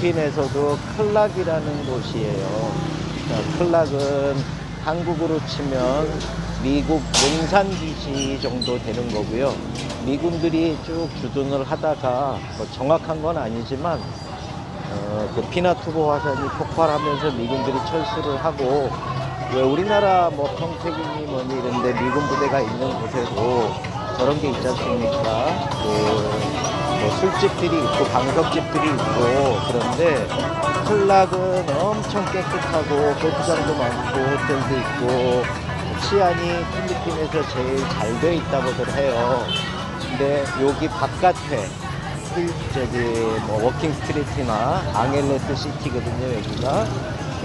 필리핀에서도 클락이라는 곳이에요. 클락은 한국으로 치면 미국 용산기지 정도 되는 거고요. 미군들이 쭉 주둔을 하다가 뭐 정확한 건 아니지만 그 피나투보 화산이 폭발하면서 미군들이 철수를 하고, 왜 우리나라 뭐 평택이니 뭐니 이런데 미군 부대가 있는 곳에도 저런 게 있지 않습니까? 뭐 술집들이 있고 방석집들이 있고. 그런데 클락은 엄청 깨끗하고 골프장도 많고 호텔도 있고 치안이 필리핀에서 제일 잘 돼 있다고들 해요. 근데 여기 바깥에 저기 뭐 워킹 스트리트나 앙헬레스 시티거든요. 여기가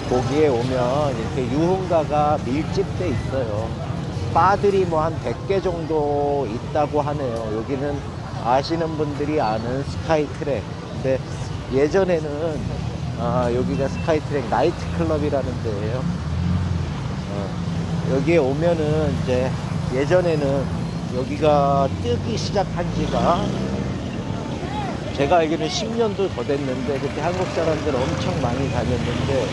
거기에 오면 이렇게 유흥가가 밀집돼 있어요. 바들이 뭐 한 100개 정도 있다고 하네요. 여기는 아시는 분들이 아는 스카이트랙. 근데 예전에는 여기가 스카이트랙 나이트클럽이라는 데예요. 여기에 오면은 이제 예전에는 여기가 뜨기 시작한 지가 제가 알기로는 10년도 더 됐는데, 그때 한국 사람들 엄청 많이 다녔는데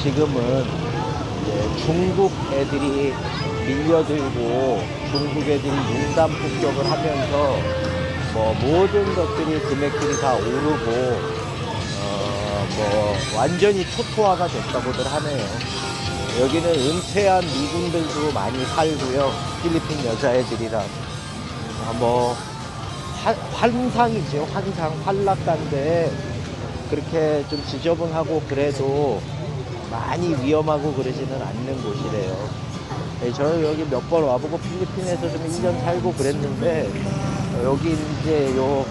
지금은 이제 중국 애들이 밀려들고 중국 애들이 융단 폭격을 하면서 뭐 모든 것들이 금액들이 다 오르고 뭐 완전히 초토화가 됐다고들 하네요. 여기는 은퇴한 미군들도 많이 살고요. 필리핀 여자애들이랑 뭐 환상이죠. 환락가인데 그렇게 좀 지저분하고 그래도 많이 위험하고 그러지는 않는 곳이래요. 저는 여기 몇 번 와보고 필리핀에서 좀 1년 살고 그랬는데, 여기 이제 요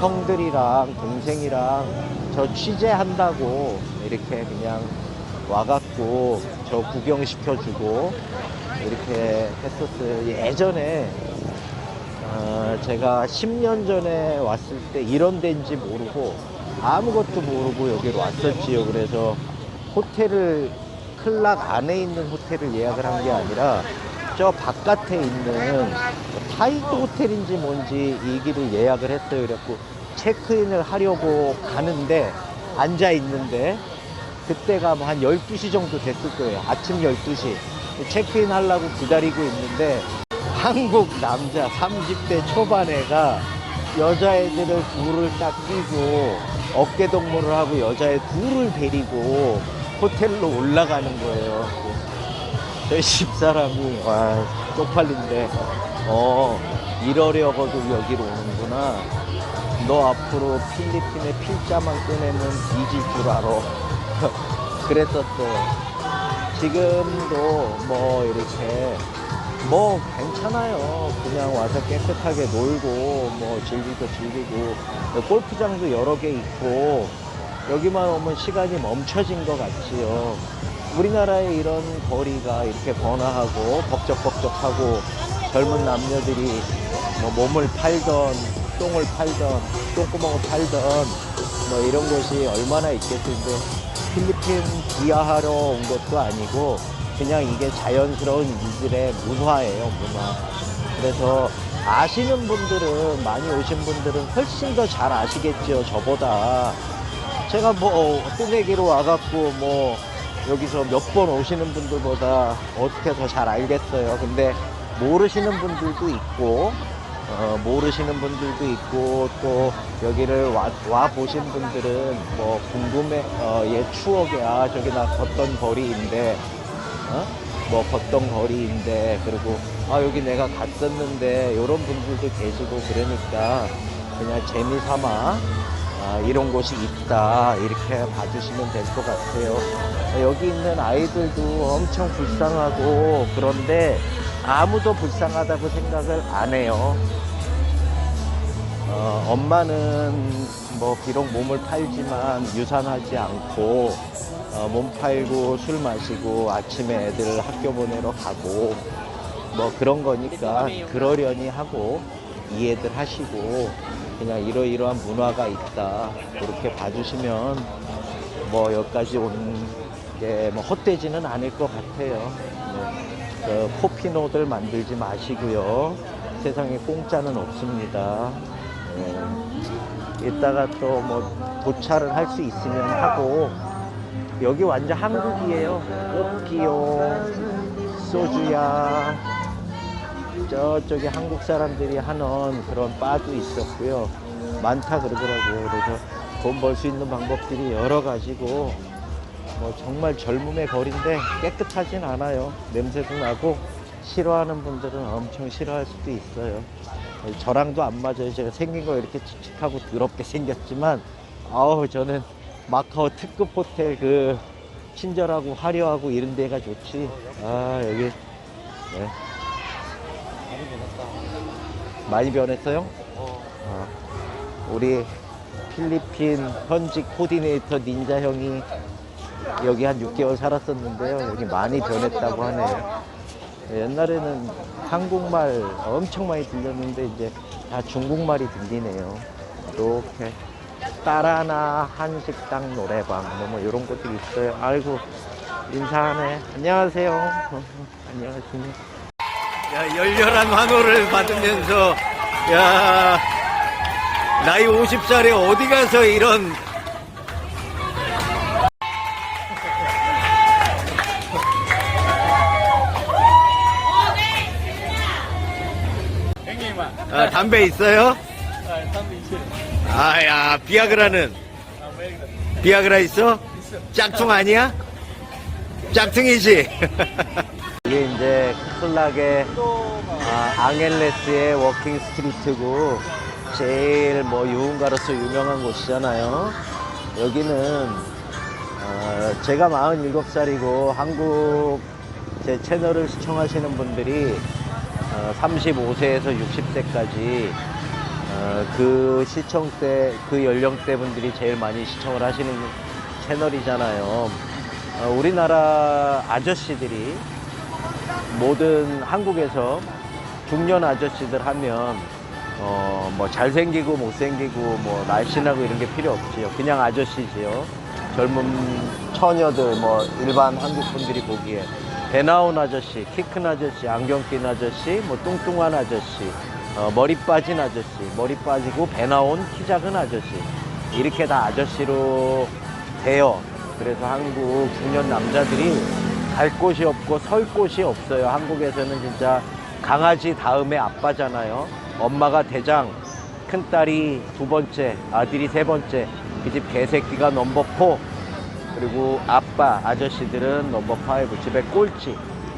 형들이랑 동생이랑 저 취재한다고 이렇게 그냥 와갖고 저 구경시켜주고 이렇게 했었어요. 예전에 제가 10년 전에 왔을 때 이런 데인지 모르고 아무것도 모르고 여기로 왔었지요. 그래서 호텔을 클락 안에 있는 호텔을 예약을 한 게 아니라 저 바깥에 있는 타이드 호텔인지 뭔지 이 길을 예약을 했어요. 그래갖고 체크인을 하려고 가는데 앉아 있는데 그때가 뭐 한 12시 정도 됐을 거예요. 아침 12시 체크인 하려고 기다리고 있는데 한국 남자 30대 초반 애가 여자애들을 둘을 딱 끼고 어깨동무를 하고 여자애 둘을 데리고 호텔로 올라가는 거예요. 저희 집사람이 와 쪽팔린데 이러려고도 여기로 오는구나. 너 앞으로 필리핀에 필자만 꺼내면 뒤질 줄 알아. 그랬었어요. 지금도 뭐 이렇게 뭐 괜찮아요. 그냥 와서 깨끗하게 놀고 뭐 즐기고 골프장도 여러 개 있고 여기만 오면 시간이 멈춰진 것 같지요. 우리나라의 이런 거리가 이렇게 번화하고 벅적벅적하고 젊은 남녀들이 뭐 몸을 팔던 똥을 팔던 똥구멍을 팔던 뭐 이런 곳이 얼마나 있겠는데, 필리핀 비하하러 온 것도 아니고 그냥 이게 자연스러운 이들의 문화예요. 문화. 그래서 아시는 분들은, 많이 오신 분들은 훨씬 더 잘 아시겠죠, 저보다. 제가 뭐 뜨내기로 와갖고 뭐 여기서 몇 번 오시는 분들보다 어떻게 더 잘 알겠어요. 근데 모르시는 분들도 있고 또 여기를 와 보신 분들은 뭐 궁금해, 옛 추억이야, 저기 나 걷던 거리인데 뭐 걷던 거리인데, 그리고 여기 내가 갔었는데 이런 분들도 계시고, 그러니까 그냥 재미삼아 이런 곳이 있다 이렇게 봐주시면 될 것 같아요. 여기 있는 아이들도 엄청 불쌍하고 그런데 아무도 불쌍하다고 생각을 안 해요. 엄마는 뭐 비록 몸을 팔지만 유산하지 않고 몸 팔고 술 마시고 아침에 애들 학교 보내러 가고 뭐 그런 거니까 그러려니 하고 이해들 하시고 그냥 이러이러한 문화가 있다 그렇게 봐주시면 뭐 여기까지 온 게 뭐 헛되지는 않을 것 같아요. 네. 코피노들 만들지 마시고요. 세상에 공짜는 없습니다. 네. 이따가 또 뭐 도착을 할 수 있으면 하고. 여기 완전 한국이에요. 꽃기용, 소주야. 저쪽에 한국 사람들이 하는 그런 바도 있었고요. 많다 그러더라고요. 그래서 돈 벌 수 있는 방법들이 여러 가지고, 뭐 정말 젊음의 거리인데 깨끗하진 않아요. 냄새도 나고, 싫어하는 분들은 엄청 싫어할 수도 있어요. 저랑도 안 맞아요. 제가 생긴 거 이렇게 칙칙하고 더럽게 생겼지만, 아우, 저는 마카오 특급 호텔 그 친절하고 화려하고 이런 데가 좋지. 아, 여기 네. 많이 변했어요? 우리 필리핀 현직 코디네이터 닌자 형이 여기 한 6개월 살았었는데요. 여기 많이 변했다고 하네요. 옛날에는 한국말 엄청 많이 들렸는데 이제 다 중국말이 들리네요. 이렇게 따라나 한식당 노래방 뭐 이런 것들이 있어요. 아이고, 인사하네. 안녕하세요. 안녕하십니까. 야, 열렬한 환호를 받으면서, 야, 나이 50살에 어디 가서 이런 담배 있어요? 담배 있어요. 아야, 비아그라는? 비아그라 있어? 짝퉁 아니야? 짝퉁이지? 이게 이제 클락의 앙헬레스의 워킹 스트리트고, 제일 뭐 유흥가로서 유명한 곳이잖아요. 여기는 제가 47살이고 한국 제 채널을 시청하시는 분들이 35세에서 60세까지 그 시청대, 그 연령대 분들이 제일 많이 시청을 하시는 채널이잖아요. 우리나라 아저씨들이 모든 한국에서 중년 아저씨들 하면 뭐 잘생기고 못생기고 뭐 날씬하고 이런 게 필요 없지요. 그냥 아저씨지요. 젊은 처녀들, 뭐 일반 한국 분들이 보기에 배 나온 아저씨, 키 큰 아저씨, 안경 낀 아저씨, 뭐 뚱뚱한 아저씨, 머리 빠진 아저씨, 머리 빠지고 배 나온 키 작은 아저씨, 이렇게 다 아저씨로 돼요. 그래서 한국 중년 남자들이 갈 곳이 없고 설 곳이 없어요. 한국에서는 진짜 강아지 다음에 아빠잖아요. 엄마가 대장, 큰딸이 두 번째, 아들이 세 번째, 그 집 개새끼가 넘버 4, 그리고 아빠, 아저씨들은 넘버 5, 집에 꼴찌.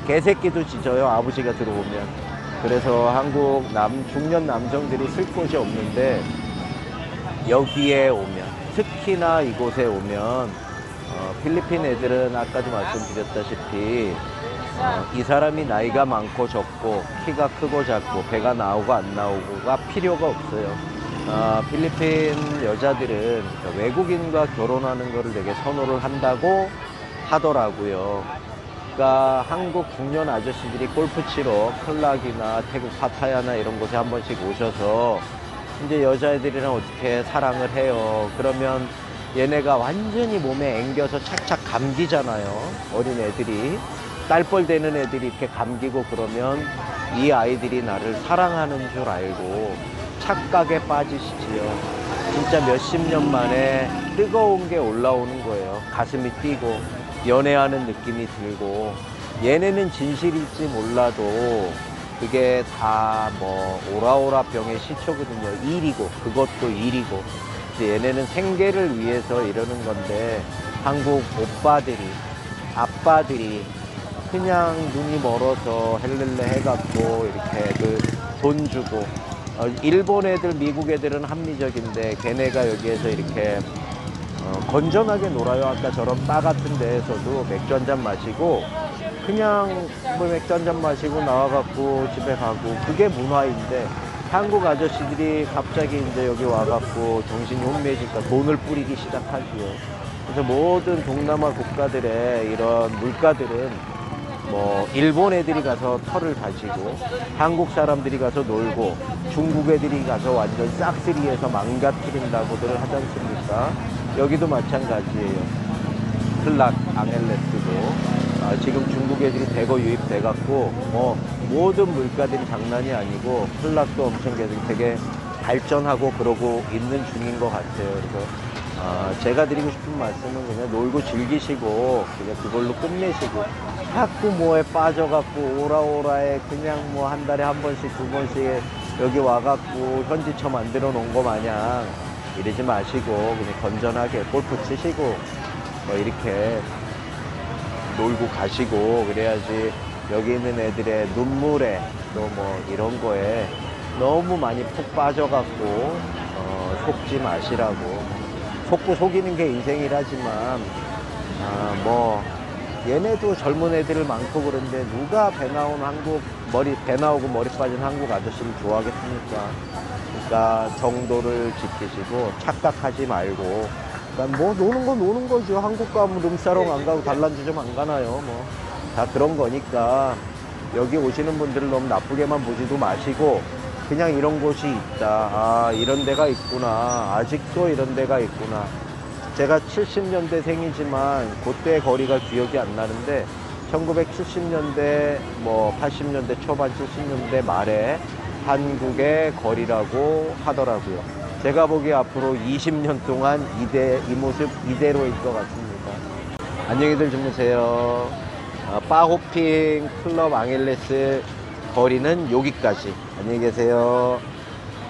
개새끼도 짖어요, 아버지가 들어오면. 그래서 한국 중년 남성들이 쓸 곳이 없는데, 여기에 오면, 특히나 이곳에 오면, 필리핀 애들은 아까도 말씀드렸다시피, 이 사람이 나이가 많고 적고, 키가 크고 작고, 배가 나오고 안 나오고가 필요가 없어요. 필리핀 여자들은 외국인과 결혼하는 거를 되게 선호를 한다고 하더라고요. 그러니까 한국 중년 아저씨들이 골프 치러 클락이나 태국 파타야나 이런 곳에 한 번씩 오셔서 이제 여자애들이랑 어떻게 사랑을 해요. 그러면 얘네가 완전히 몸에 앵겨서 착착 감기잖아요. 어린 애들이. 딸뻘 되는 애들이 이렇게 감기고 그러면 이 아이들이 나를 사랑하는 줄 알고 착각에 빠지시지요. 진짜 몇십 년 만에 뜨거운 게 올라오는 거예요. 가슴이 뛰고 연애하는 느낌이 들고. 얘네는 진실일지 몰라도 그게 다 뭐 오라오라 병의 시초거든요. 일이고, 그것도 일이고. 근데 얘네는 생계를 위해서 이러는 건데, 한국 오빠들이, 아빠들이 그냥 눈이 멀어서 헬렐레 해갖고 이렇게 그 돈 주고, 일본 애들, 미국 애들은 합리적인데 걔네가 여기에서 이렇게 건전하게 놀아요. 아까 저런 바 같은 데에서도 맥주 한잔 마시고 그냥 뭐 맥주 한잔 마시고 나와갖고 집에 가고, 그게 문화인데, 한국 아저씨들이 갑자기 이제 여기 와갖고 정신이 혼미해지니까 돈을 뿌리기 시작하지요. 그래서 모든 동남아 국가들의 이런 물가들은 뭐 일본 애들이 가서 털을 다지고, 한국 사람들이 가서 놀고, 중국 애들이 가서 완전 싹쓸이해서 망가뜨린다고들 하지 않습니까? 여기도 마찬가지예요. 클락, 앙헬레스도 지금 중국 애들이 대거 유입돼 갖고 모든 물가들이 장난이 아니고, 클락도 엄청 되게 발전하고 그러고 있는 중인 것 같아요. 그래서 제가 드리고 싶은 말씀은 그냥 놀고 즐기시고 그냥 그걸로 끝내시고 자꾸 뭐에 빠져갖고 오라오라에 그냥 뭐 한 달에 한 번씩 두 번씩 여기 와갖고 현지처 만들어 놓은 거 마냥 이러지 마시고 그냥 건전하게 골프 치시고 뭐 이렇게 놀고 가시고 그래야지 여기 있는 애들의 눈물에 또 뭐 이런 거에 너무 많이 푹 빠져갖고 속지 마시라고. 속고 속이는 게 인생이라지만 뭐 얘네도 젊은 애들 많고 그런데 누가 배 나온 한국 배 나오고 머리 빠진 한국 아저씨를 좋아하겠습니까? 그러니까 정도를 지키시고 착각하지 말고 그러니까 뭐 노는 건 노는 거죠. 한국 가면 룸사롱 안 가고 단란주점 안 가나요? 뭐 다 그런 거니까 여기 오시는 분들을 너무 나쁘게만 보지도 마시고 그냥 이런 곳이 있다. 이런 데가 있구나. 아직도 이런 데가 있구나. 제가 70년대생이지만 그때 거리가 기억이 안 나는데 1970년대 뭐 80년대 초반 70년대 말에 한국의 거리라고 하더라고요. 제가 보기에 앞으로 20년 동안 이 모습 이대로일 것 같습니다. 안녕히들 주무세요. 바호핑 클럽 앙헬레스 거리는 여기까지. 안녕히 계세요.